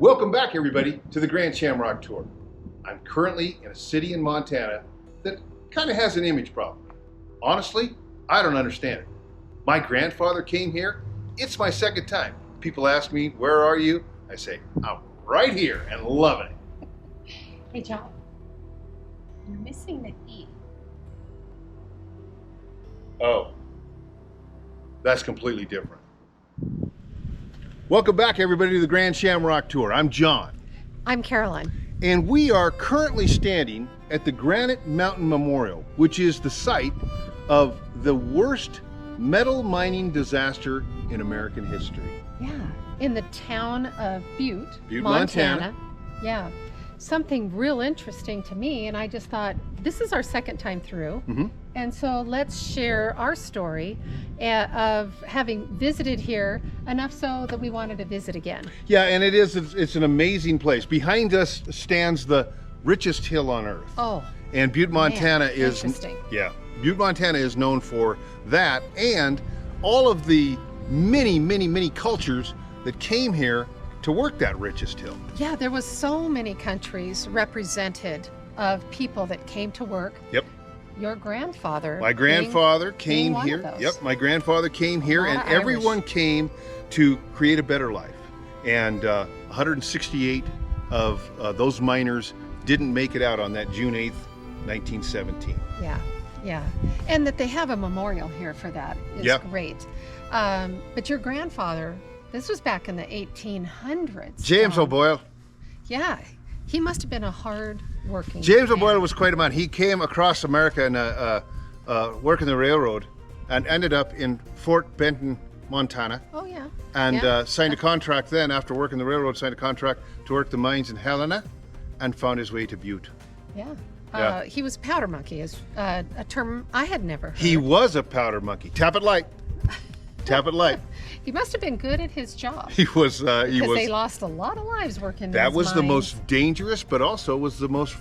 Welcome back, everybody, to the Grand Shamrock Tour. I'm currently in a city in Montana that kind of has an image problem. Honestly, I don't understand it. My grandfather came here. It's my second time. People ask me, where are you? I say, I'm right here and loving it. Hey, John, you're missing the E. Oh, that's completely different. Welcome back, everybody, to the Grand Shamrock Tour. I'm John. I'm Carline. And we are currently standing at the Granite Mountain Memorial, which is the site of the worst metal mining disaster in American history. Yeah, in the town of Butte, Montana. Yeah, something real interesting to me, and I just thought, this is our second time through, and so let's share our story of having visited here enough so that we wanted to visit again. Yeah, and it's an amazing place. Behind us stands the richest hill on earth. Oh, and Butte, Montana is interesting. Yeah, Butte, Montana is known for that and all of the many cultures that came here to work that richest hill. Yeah, there was so many countries represented of people that came to work. Yep. Your grandfather. My grandfather came here. Yep, my grandfather came here, and everyone came to create a better life. And 168 of those miners didn't make it out on that June 8th, 1917. Yeah. And that they have a memorial here for that is great. But your grandfather, this was back in the 1800s. James O'Boyle. Yeah, he must have been a hard-working James man. O'Boyle was quite a man. He came across America and working the railroad and ended up in Fort Benton, Montana. Oh, yeah. And signed a contract then, after working the railroad, signed a contract to work the mines in Helena and found his way to Butte. Yeah. He was powder monkey, is a term I had never heard. He was a powder monkey. Tap it light. Tap it light. He must have been good at his job. He was. Because they lost a lot of lives working. That was the mines. most dangerous, but also was the most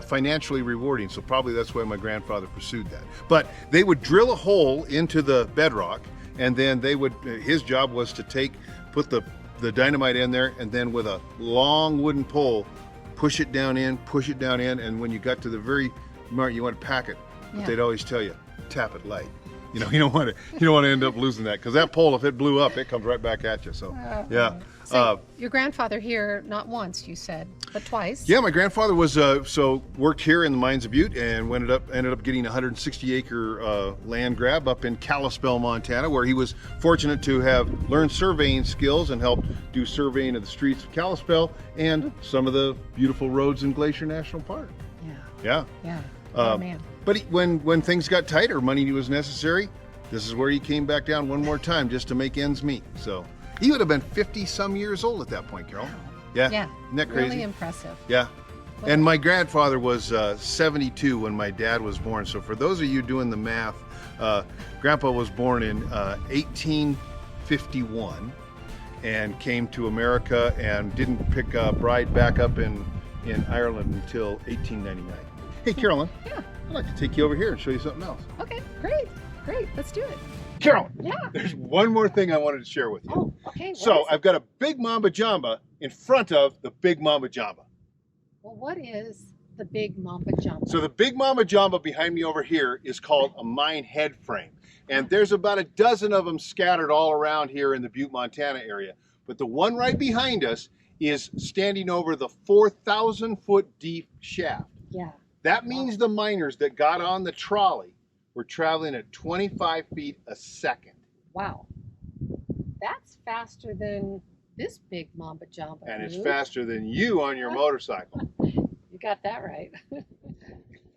financially rewarding. So probably that's why my grandfather pursued that. But they would drill a hole into the bedrock, and then they would. His job was to put the dynamite in there, and then with a long wooden pole, push it down in, and when you got to the very mark, you want to pack it. But they'd always tell you, tap it light. You know, you don't want to end up losing that, because that pole, if it blew up, it comes right back at you. So, yeah. So your grandfather here, not once, you said, but twice. Yeah, my grandfather was worked here in the mines of Butte and ended up getting a 160-acre land grab up in Kalispell, Montana, where he was fortunate to have learned surveying skills and helped do surveying of the streets of Kalispell and some of the beautiful roads in Glacier National Park. Yeah. Oh, man. But when things got tighter, money was necessary. This is where he came back down one more time just to make ends meet. So he would have been 50-some years old at that point, Carol. Wow. Yeah. Isn't that crazy? Really impressive. Yeah. And my grandfather was 72 when my dad was born. So for those of you doing the math, Grandpa was born in 1851 and came to America and didn't pick a bride back up in Ireland until 1899. Hey, Carolyn. Yeah. I'd like to take you over here and show you something else. Okay, great. Let's do it. Carol, Yeah. there's one more thing I wanted to share with you. Oh, okay. So I've got a Big Mamba Jamba in front of the Big Mamba Jamba. Well, what is the Big Mamba Jamba? So the Big Mamba Jamba behind me over here is called a mine head frame. And there's about a dozen of them scattered all around here in the Butte, Montana area. But the one right behind us is standing over the 4,000-foot deep shaft. Yeah. That means the miners that got on the trolley were traveling at 25 feet a second. Wow. That's faster than this Big Mamba Jamba. And it's faster than you on your motorcycle. You got that right.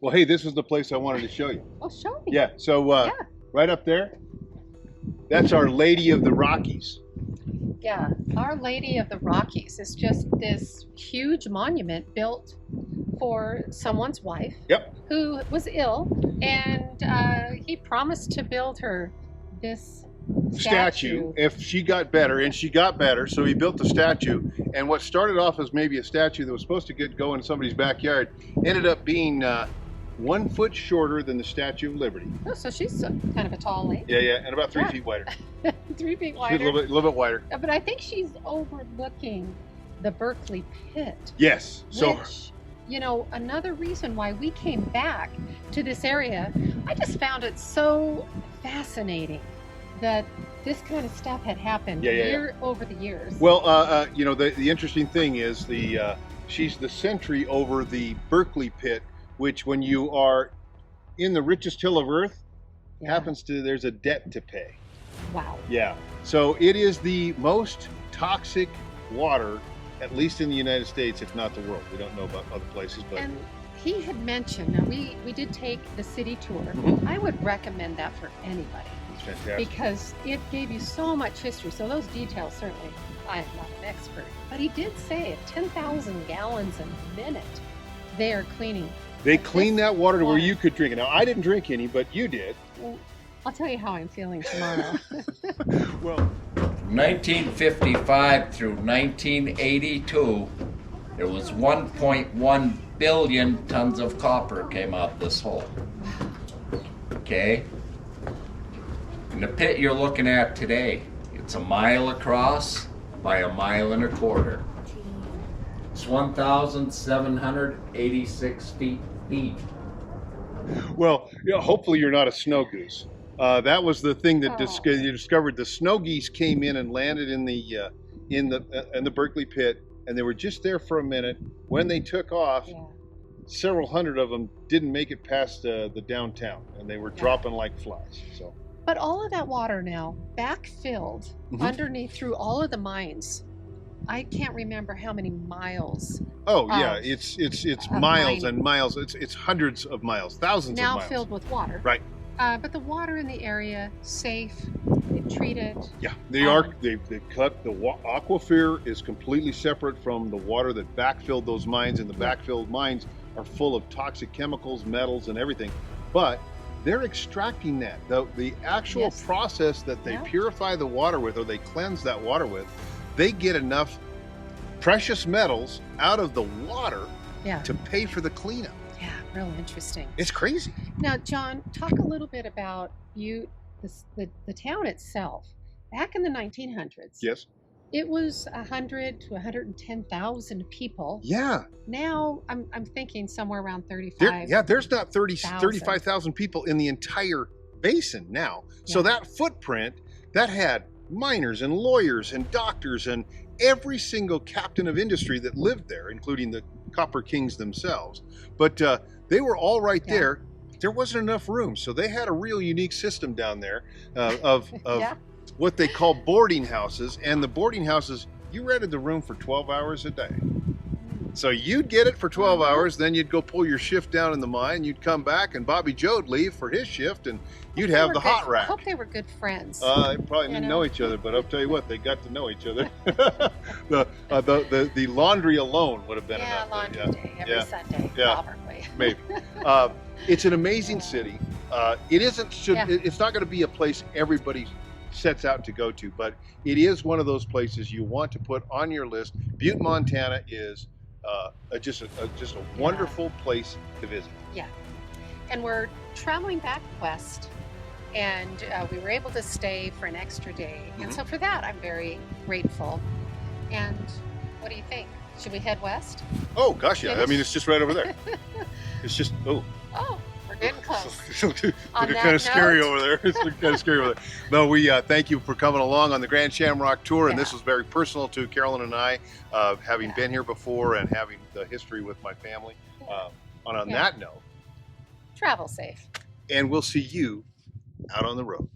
Well, hey, this is the place I wanted to show you. Oh, show me. Yeah, so right up there, that's Our Lady of the Rockies. Yeah, Our Lady of the Rockies is just this huge monument built for someone's wife who was ill, and he promised to build her this statue if she got better, and she got better, so he built the statue. And what started off as maybe a statue that was supposed to get going in somebody's backyard ended up being 1 foot shorter than the Statue of Liberty. Oh, so she's kind of a tall lady. Yeah, and about 3 feet wider. 3 feet She's wider. a little bit wider. But I think she's overlooking the Berkeley Pit. Yes. So, which, you know, another reason why we came back to this area, I just found it so fascinating that this kind of stuff had happened over the years. well, you know, the interesting thing is she's the sentry over the Berkeley Pit, which when you are in the richest hill of Earth, there's a debt to pay. Wow. Yeah. So it is the most toxic water, at least in the United States, if not the world. We don't know about other places, but. And he had mentioned, now we did take the city tour. I would recommend that for anybody. It's fantastic. Because it gave you so much history. So those details, certainly, I am not an expert. But he did say at 10,000 gallons a minute, they are cleaning. They clean that water to where you could drink it. Now, I didn't drink any, but you did. Well, I'll tell you how I'm feeling tomorrow. Well, 1955 through 1982, there was 1.1 billion tons of copper came out this hole. Okay? And the pit you're looking at today, it's a mile across by a mile and a quarter. It's 1,786 feet deep. well, hopefully you're not a snow goose. That was the thing that you discovered. The snow geese came in and landed in the Berkeley Pit, and they were just there for a minute. When they took off, several hundred of them didn't make it past the downtown, and they were dropping like flies. So. But all of that water now backfilled underneath through all of the mines. I can't remember how many miles. Oh yeah, it's miles and miles. It's hundreds of miles, thousands of miles. Now filled with water. Right. But the water in the area, safe, they've treated. Yeah, they cut the aquifer is completely separate from the water that backfilled those mines, and the backfilled mines are full of toxic chemicals, metals, and everything. But they're extracting that. The actual process that they purify the water with, or they cleanse that water with, they get enough precious metals out of the water to pay for the cleanup. Yeah, real interesting. It's crazy. Now, John, talk a little bit about Butte, the town itself. Back in the 1900s, yes, it was 100 to 110,000 people. Yeah. Now, I'm thinking somewhere around 35. There's not 35,000 people in the entire basin now. So that footprint, that had miners and lawyers and doctors and every single captain of industry that lived there, including the Copper Kings themselves. But they were all right there. There wasn't enough room, so they had a real unique system down there of what they call boarding houses. And the boarding houses, you rented the room for 12 hours a day. So you'd get it for 12 hours, then you'd go pull your shift down in the mine, you'd come back, and Bobby Joe'd leave for his shift, and you'd have the hot rack. I hope they were good friends. They probably didn't know each other, but I'll tell you what, they got to know each other. the laundry alone would have been enough. Laundry day every Sunday, probably. Maybe. It's an amazing city. It's not going to be a place everybody sets out to go to, but it is one of those places you want to put on your list. Butte, Montana is just a wonderful place to visit. Yeah, and we're traveling back west, and we were able to stay for an extra day, and so for that I'm very grateful. And what do you think? Should we head west? Oh gosh, yeah. I mean, it's just right over there. It's just we're getting close. It's kind of scary over there. It's kind of scary over there. No, we thank you for coming along on the Grand Shamrock Tour, and this was very personal to Carolyn and I, having been here before and having the history with my family. On that note, travel safe. And we'll see you out on the road.